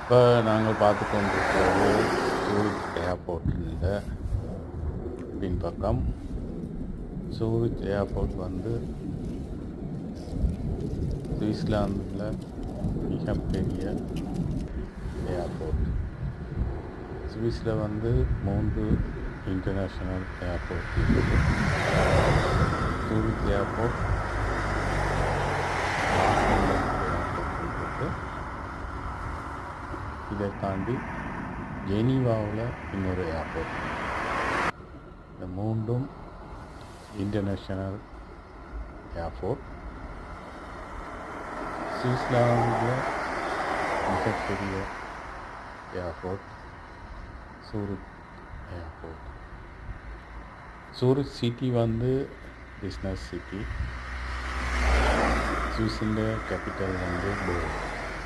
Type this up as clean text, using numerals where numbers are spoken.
இப்போ நாங்கள் பார்த்து கொண்டிருக்கிறது சூரிச் ஏர்போர்ட்டில் பின்பக்கம். சூரிச் ஏர்போர்ட் வந்து சுவிட்சர்லாந்தில் மிகப்பெரிய ஏர்போர்ட். சுவிஸில் வந்து 3 இன்டர்நேஷ்னல் ஏர்போர்ட் இருக்குது. சூரிச் ஏர்போர்ட், இருக்குது. இதை தாண்டி ஜெனீவாவில் இன்னொரு ஏர்போர்ட். இந்த 3 இன்டர்நேஷ்னல் ஏர்போர்ட். சுவிட்சர்லாந்தில் மிகப்பெரிய airport Zurich airport. Zurich city வந்து பிஸ்னஸ் சிட்டி. சுவிஸின் கேபிட்டல் வந்து பேர்ன்.